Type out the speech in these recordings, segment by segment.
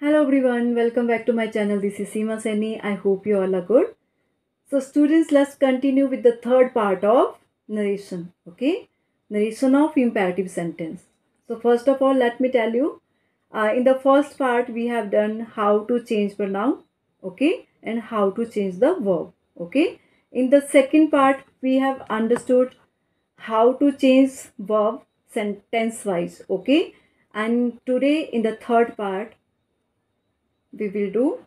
Hello everyone, welcome back to my channel. This is Seema Seni. I hope you all are good. So students, let's continue with the third part of narration. Okay, narration of imperative sentence. So first of all, let me tell you, in the first part we have done how to change pronoun, okay, and how to change the verb. Okay, in the second part we have understood how to change verb sentence wise. Okay, and today in the third part we will do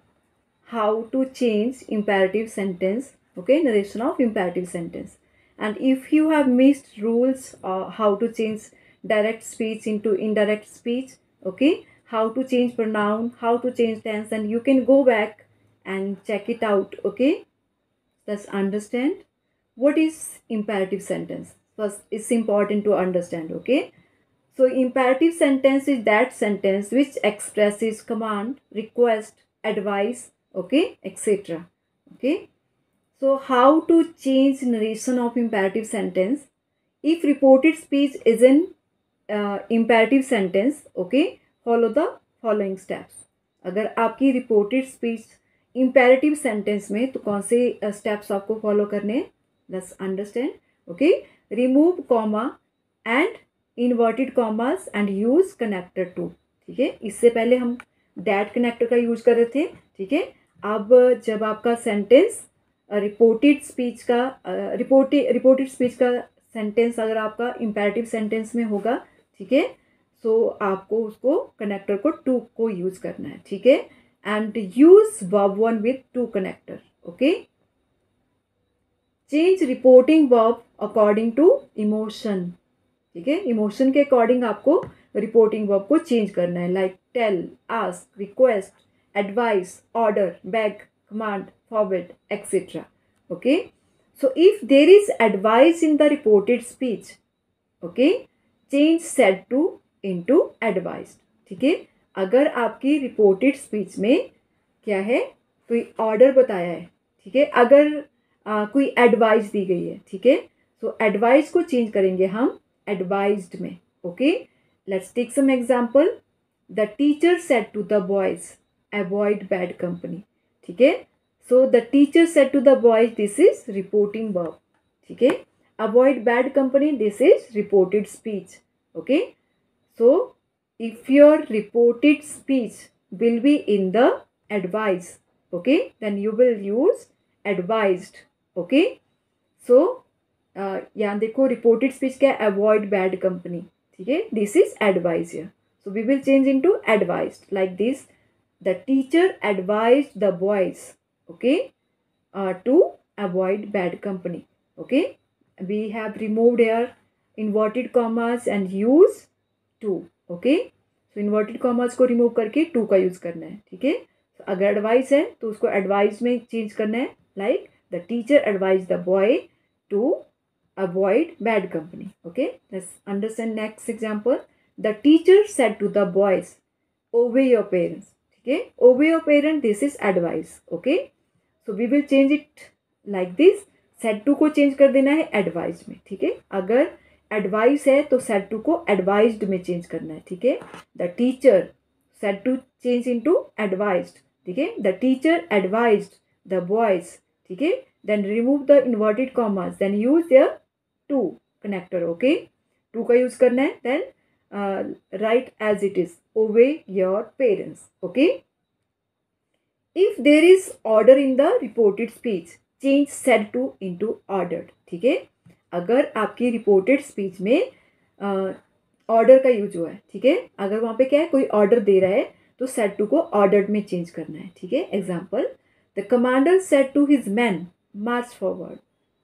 how to change imperative sentence, okay, narration of imperative sentence. And if you have missed rules, how to change direct speech into indirect speech, okay, how to change pronoun, how to change tense, and you can go back and check it out. Okay, let's understand what is imperative sentence. First, it's important to understand. Okay, so imperative sentence is that sentence which expresses command, request, advice, okay, etc. Okay. So how to change narration of imperative sentence? If reported speech is an imperative sentence, okay, follow the following steps. अगर आपकी reported speech imperative sentence में तो कौन से steps आपको follow करने हैं? Let's understand. Okay, remove comma and inverted commas and use connector to. ठीक है, इससे पहले हम दैट कनेक्टर का यूज कर रहे थे. ठीक है, अब जब आपका सेंटेंस रिपोर्टेड स्पीच का रिपोर्टेड स्पीच का सेंटेंस अगर आपका इम्पेरेटिव सेंटेंस में होगा, ठीक है, सो आपको उसको कनेक्टर को टू को यूज करना है. ठीक है, and use verb one with to connector. Okay, change reporting verb according to emotion. ठीक है, इमोशन के अकॉर्डिंग आपको रिपोर्टिंग वर्ब को चेंज करना है. Like tell, ask, request, advice, order, beg, command, forbid, etc. Okay, so if there is advice in the reported speech, okay, change said to into advised. ठीक है, अगर आपकी reported speech में क्या है, कोई ऑर्डर बताया है, ठीक है, अगर कोई एडवाइस दी गई है, ठीक है, सो एडवाइस को चेंज करेंगे हम एडवाइज्ड में. Okay, let's take some example. The teacher said to the boys avoid bad company. ठीक है, so the teacher said to the boys, this is reporting verb. ठीक है, avoid bad company, this is reported speech. Okay, so if your reported speech will be in the advice, okay, then you will use advised. Okay, so यहाँ देखो reported speech क्या है, avoid bad company. ठीक है, this is advise here, so we will change into advised like this. The teacher advised the boys, okay, to avoid bad company. Okay, we have removed here inverted commas and use to. Okay, so inverted commas को remove करके to का use करना है. ठीक है, so, अगर advice है तो उसको एडवाइस में चेंज करना है. Like the teacher advise the boy to avoid bad company. Okay, let's understand next example. The teacher said to the boys obey your parents. ठीक है, obey your parent, this is advice. Okay, so we will change it like this. Said to को change कर देना है advise में. ठीक है, अगर एडवाइस है तो सेड टू को एडवाइज्ड में चेंज करना है. ठीक है, the teacher said to change into advised. ठीक है, the teacher advised the boys. ठीक है, then remove the inverted commas, then use the to connector. Okay, to का यूज करना है. Then write as it is, obey your parents. Okay, if there is order in the reported speech, change said to into ordered. ठीक है, अगर आपकी reported speech में order का use हुआ है, ठीक है, अगर वहाँ पे क्या है, कोई ऑर्डर दे रहा है तो सेड टू को ऑर्डर्ड में चेंज करना है. ठीक है, example, the commander said to his man march forward.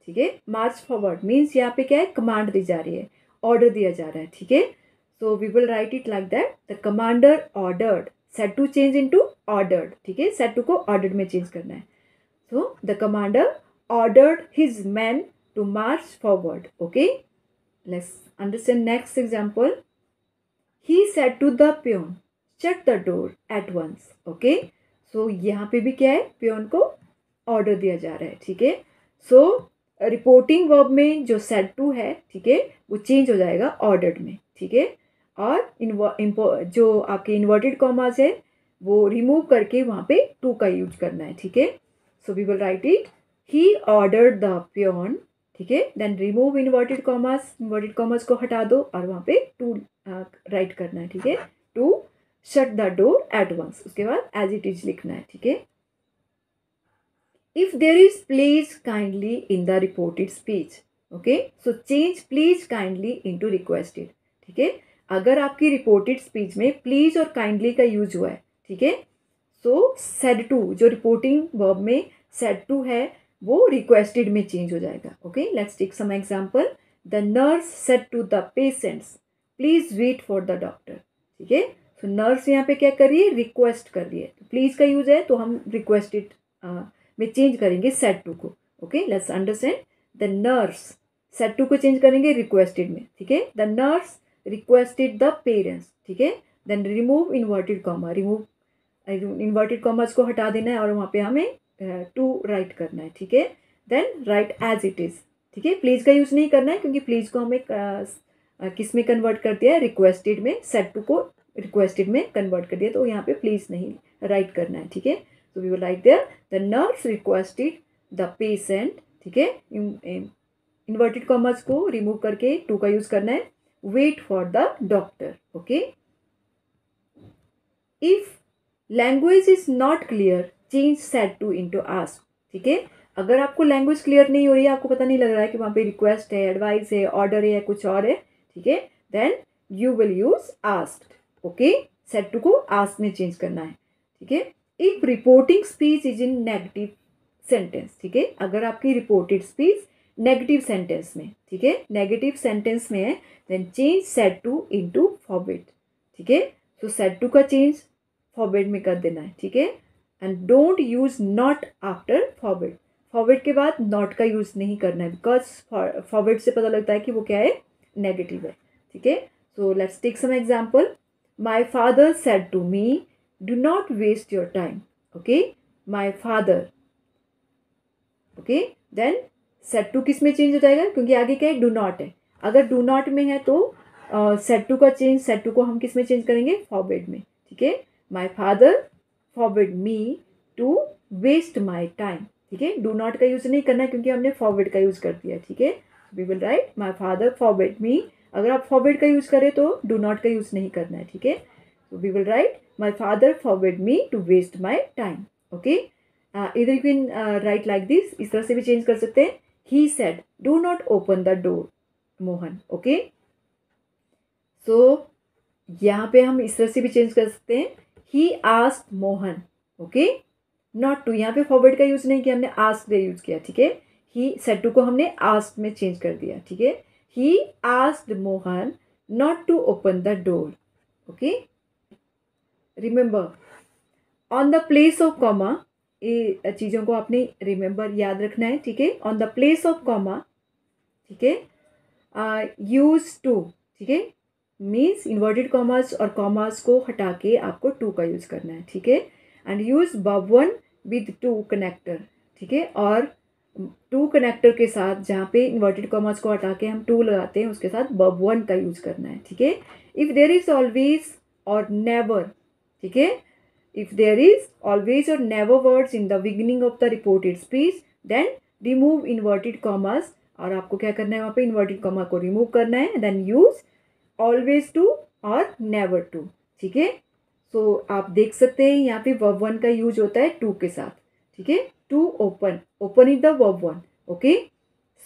ठीक है, मार्च फॉरवर्ड मीन्स यहाँ पे क्या है, कमांड दी जा रही है, ऑर्डर दिया जा रहा है. ठीक है, so we will write it like that. The commander ordered, said to change into ordered. ठीक है, सेड टू को ऑर्डर्ड में चेंज करना है. So the commander ordered his man to march forward. Okay, let's understand next example. He said to the peon, shut the door at once. Okay, so यहाँ पे भी क्या है, peon को ऑर्डर दिया जा रहा है. ठीक है, सो रिपोर्टिंग वर्ब में जो said to है, ठीक है, वो चेंज हो जाएगा ऑर्डर्ड में. ठीक है, और जो आपके इन्वर्टेड कॉमास है वो रिमूव करके वहाँ पे टू का यूज करना है, ठीक है। So we will write it, he ordered the peon, ठीक है। देन रिमूव इन्वर्टेड कॉमर्स को हटा दो और वहाँ पे टू राइट करना है, ठीक है। To shut the door at once, उसके बाद एज इट इज लिखना है, ठीक है। If there is please kindly in the reported speech, okay, so change please kindly into requested, ठीक है। अगर आपकी रिपोर्टेड स्पीच में प्लीज और काइंडली का यूज हुआ है, ठीक है, सो सेड टू, जो रिपोर्टिंग वर्ब में सेड टू है वो रिक्वेस्टेड में चेंज हो जाएगा, okay. Let's take some example, the nurse said to the patients please wait for the doctor, ठीक है। सो नर्स यहाँ पे क्या कर रही है, रिक्वेस्ट कर रही है, तो प्लीज का यूज है तो हम रिक्वेस्टेड में चेंज करेंगे सेड टू को, okay. Let's understand, the nurse, said to को चेंज करेंगे रिक्वेस्टेड में, ठीक है। The nurse requested the parents, ठीक है। Then remove inverted comma, remove inverted commas को हटा देना है और वहाँ पे हमें टू राइट करना है, ठीक है। Then write as it is, ठीक है। प्लीज़ का यूज़ नहीं करना है क्योंकि प्लीज़ को हमें किस में कन्वर्ट कर दिया है, रिक्वेस्टेड में, सेड टू को रिक्वेस्टेड में कन्वर्ट कर दिया, तो यहाँ पे प्लीज़ नहीं राइट करना है, ठीक है। So we will write there, the nurse requested the patient, ठीक है। इन्वर्टेड कॉमर्स को रिमूव करके टू का यूज़ करना है, wait for the doctor, okay. If language is not clear change said to into ask, ठीक है। अगर आपको लैंग्वेज क्लियर नहीं हो रही है, आपको पता नहीं लग रहा है कि वहाँ पे रिक्वेस्ट है, एडवाइस है, ऑर्डर है या कुछ और है, ठीक है, then you will use asked, okay. Said to को आस्क में चेंज करना है, ठीक है। If reporting speech is in negative sentence, ठीक है, अगर आपकी रिपोर्टेड स्पीच नेगेटिव सेंटेंस में, ठीक है, नेगेटिव सेंटेंस में है, then change said to into forbid, ठीक है। सो सेड टू का चेंज फॉरबिड में कर देना है, ठीक है। And don't use not after forbid, forbid के बाद नॉट का यूज नहीं करना है, बिकॉज फॉरबिड से पता लगता है कि वो क्या है, नेगेटिव है, ठीक है। So let's take some example, my father said to me do not waste your time, okay, my father, okay. Then said to किस में चेंज हो जाएगा, क्योंकि आगे क्या है, डू नॉट है। अगर डू नॉट में है तो सेड टू का चेंज, सेड टू को हम किस में चेंज करेंगे, फॉरबिड में, ठीक है। My father forbid me to waste my time, ठीक है। डू नॉट का यूज़ नहीं करना है क्योंकि हमने फॉरबिड का यूज़ कर दिया, ठीक है। We will write my father forbid me, अगर आप फॉरबिड का यूज़ करें तो डू नॉट का यूज़ नहीं करना है, ठीक है। तो we will write my father forbid me to waste my time, okay. इधर you can write like this, इस तरह से भी चेंज कर सकते हैं, he said do not open the door Mohan, okay. So यहाँ पे हम इस तरह से भी चेंज कर सकते हैं, he asked Mohan, okay, not to, यहाँ पे फॉरवर्ड का यूज नहीं किया, हमने आस्क्ड यूज किया, ठीक है। ही सेड टू को हमने आस्क्ड में चेंज कर दिया, ठीक है। He asked Mohan not to open the door, okay. Remember on the place of comma, ये चीज़ों को आपने रिमेंबर याद रखना है, ठीक है। On the place of comma, ठीक है, यूज टू, ठीक है, मीन्स इन्वर्टेड कॉमर्स और कॉमर्स को हटा के आपको टू का यूज़ करना है, ठीक है। And use verb one with two connector, ठीक है, और टू कनेक्टर के साथ जहाँ पे इन्वर्टेड कॉमर्स को हटा के हम टू लगाते हैं उसके साथ वर्ब वन का यूज़ करना है, ठीक है। इफ़ देयर इज़ ऑलवेज और नेवर, ठीक है, इफ़ देयर इज़ ऑलवेज और never words in the beginning of the reported speech, then remove inverted commas, और आपको क्या करना है, वहाँ पे इन्वर्टेड कॉमा को रिमूव करना है, देन यूज़ ऑलवेज टू और नेवर टू, ठीक है। सो आप देख सकते हैं यहाँ पे वर्ब वन का यूज होता है टू के साथ, ठीक है। To open, open is the verb one, okay.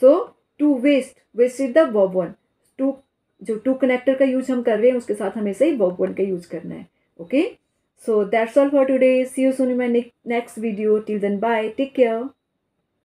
So to waste, waste is the verb one, to, जो टू कनेक्टर का यूज हम कर रहे हैं उसके साथ हमेशा ही वर्ब वन का यूज करना है, okay. So that's all for today, see you soon in my next video, till then bye, take care.